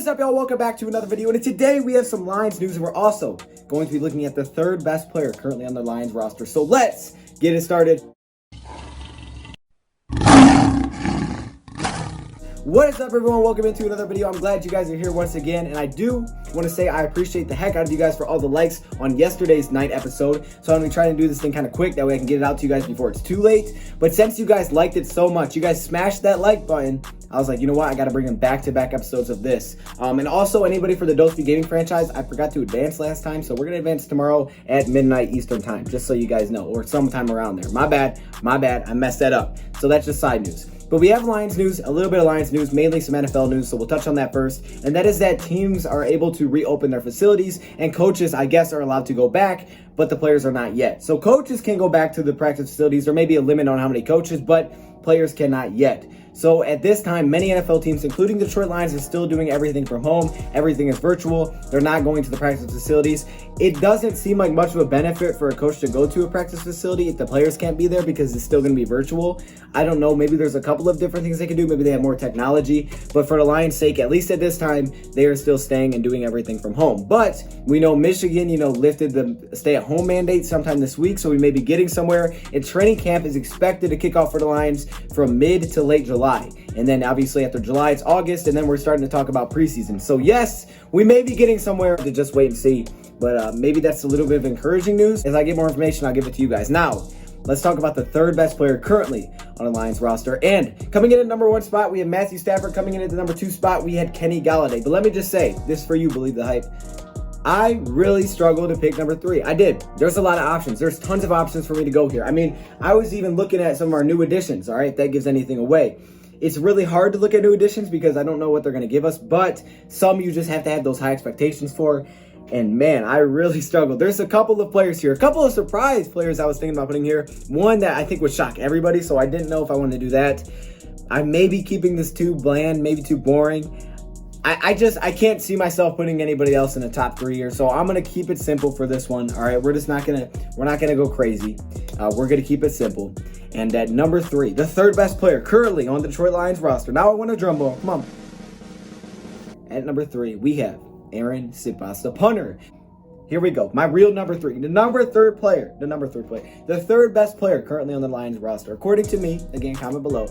What's up, y'all? Welcome back to another video, and today we have some Lions news, and we're also going to be looking at the third best player currently on the Lions roster. So let's get it started. What is up, everyone? Welcome into another video. I'm glad you guys are here once again, and I do want to say I appreciate the heck out of you guys for all the likes on yesterday's night episode. So I'm going to be trying to do this thing kind of quick, that way I can get it out to you guys before it's too late. But since you guys liked it so much, you guys smashed that like button, I was like, you know what? I got to bring in back-to-back episodes of this. And also, anybody for the Dosby Gaming franchise, I forgot to advance last time, so we're going to advance tomorrow at midnight Eastern time, just so you guys know, or sometime around there. My bad. I messed that up. So that's just side news. But we have Lions news, a little bit of Lions news, mainly some NFL news, so we'll touch on that first. And that is that teams are able to reopen their facilities, and coaches, I guess, are allowed to go back, but the players are not yet. So coaches can go back to the practice facilities. There may be a limit on how many coaches, but players cannot yet. So at this time, many NFL teams, including the Detroit Lions, are still doing everything from home. Everything is virtual. They're not going to the practice facilities. It doesn't seem like much of a benefit for a coach to go to a practice facility if the players can't be there, because it's still going to be virtual. I don't know. Maybe there's a couple of different things they can do. Maybe they have more technology. But for the Lions' sake, at least at this time, they are still staying and doing everything from home. But we know Michigan, lifted the stay-at-home mandate sometime this week, so we may be getting somewhere. And training camp is expected to kick off for the Lions from mid to late July. And then obviously after July, it's August, and then we're starting to talk about preseason. So yes, we may be getting somewhere, to just wait and see. But maybe that's a little bit of encouraging news. As I get more information, I'll give it to you guys. Now, let's talk about the third best player currently on the Lions roster. And coming in at number 1 spot, we have Matthew Stafford. Coming in at the number 2 spot, we had Kenny Golladay. But let me just say, this for you, believe the hype. I really struggled to pick number 3. I did. There's a lot of options. There's tons of options for me to go here. I mean, I was even looking at some of our new additions, all right, if that gives anything away. It's really hard to look at new additions because I don't know what they're going to give us, but some you just have to have those high expectations for. And man, I really struggled. There's a couple of players here, a couple of surprise players I was thinking about putting here. One that I think would shock everybody, so I didn't know if I wanted to do that. I may be keeping this too bland, maybe too boring. I can't see myself putting anybody else in the top 3 here, so I'm gonna keep it simple for this one. All right, we're not gonna go crazy. We're gonna keep it simple. And at number 3, the third best player currently on the Detroit Lions roster. Now I want a drum roll. Come on. At number 3, we have Aaron Sipas, the punter. Here we go. My real number 3, the third best player currently on the Lions roster, according to me. Again, comment below.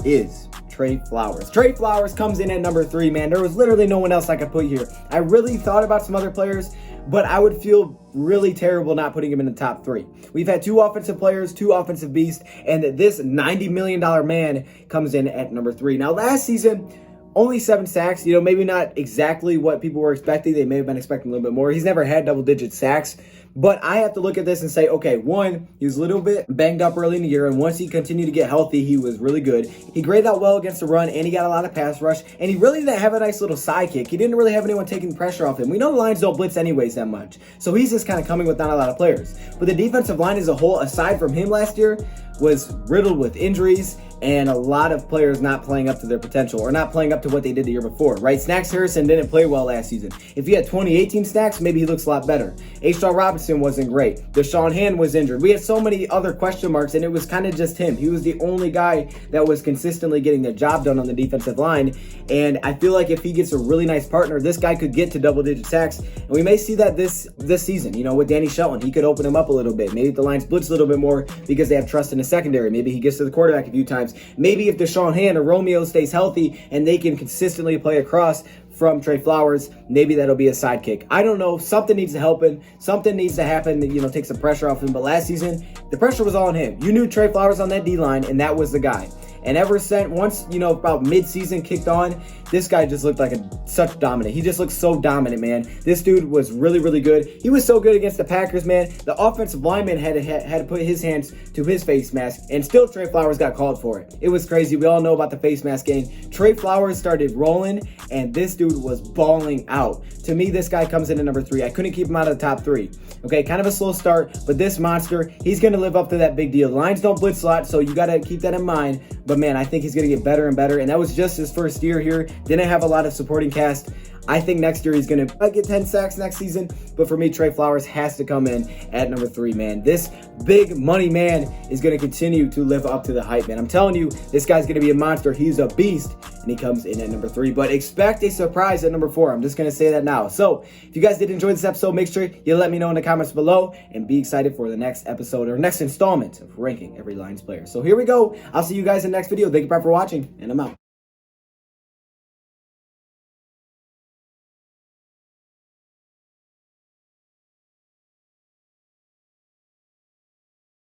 Is Trey Flowers. Trey Flowers comes in at number 3, man. There was literally no one else I could put here. I really thought about some other players, but I would feel really terrible not putting him in the top 3. We've had 2 offensive players, 2 offensive beasts, and this $90 million man comes in at number 3. Now, last season, only 7 sacks, maybe not exactly what people were expecting. They may have been expecting a little bit more. He's never had double-digit sacks. But I have to look at this and say, okay, one, he was a little bit banged up early in the year, and once he continued to get healthy, he was really good. He graded out well against the run, and he got a lot of pass rush, and he really didn't have a nice little sidekick. He didn't really have anyone taking pressure off him. We know the Lions don't blitz anyways that much, so he's just kind of coming with not a lot of players. But the defensive line as a whole, aside from him last year, was riddled with injuries and a lot of players not playing up to their potential or not playing up to what they did the year before, right? Snacks Harrison didn't play well last season. If he had 2018 snacks, maybe he looks a lot better. H-John Robinson wasn't great. Deshaun Hand was injured. We had so many other question marks, and it was kind of just him. He was the only guy that was consistently getting the job done on the defensive line, and I feel like if he gets a really nice partner, this guy could get to double-digit sacks, and we may see that this season, with Danny Shelton. He could open him up a little bit. Maybe the Lions blitz a little bit more because they have trust in the secondary. Maybe he gets to the quarterback a few times. Maybe if Deshaun Hand or Romeo stays healthy and they can consistently play across from Trey Flowers, maybe that'll be a sidekick. I don't know. Something needs to happen. Something needs to happen that, take some pressure off him. But last season, the pressure was on him. You knew Trey Flowers on that D-line, and that was the guy. And ever since, once, about mid-season kicked on, this guy just looked like such dominant. He just looked so dominant, man. This dude was really, really good. He was so good against the Packers, man. The offensive lineman had to put his hands to his face mask, and still Trey Flowers got called for it. It was crazy. We all know about the face mask game. Trey Flowers started rolling, and this dude was balling out. To me, this guy comes in at number 3. I couldn't keep him out of the top 3. Okay, kind of a slow start, but this monster, he's going to live up to that big deal. The Lions don't blitz a lot, so you got to keep that in mind. But man, I think he's going to get better and better. And that was just his first year here. Didn't have a lot of supporting cast. I think next year he's going to get 10 sacks next season. But for me, Trey Flowers has to come in at number 3, man. This big money man is going to continue to live up to the hype, man. I'm telling you, this guy's going to be a monster. He's a beast. And he comes in at number 3. But expect a surprise at number 4. I'm just going to say that now. So if you guys did enjoy this episode, make sure you let me know in the comments below. And be excited for the next episode or next installment of ranking every Lions player. So here we go. I'll see you guys in the next video. Thank you for watching. And I'm out.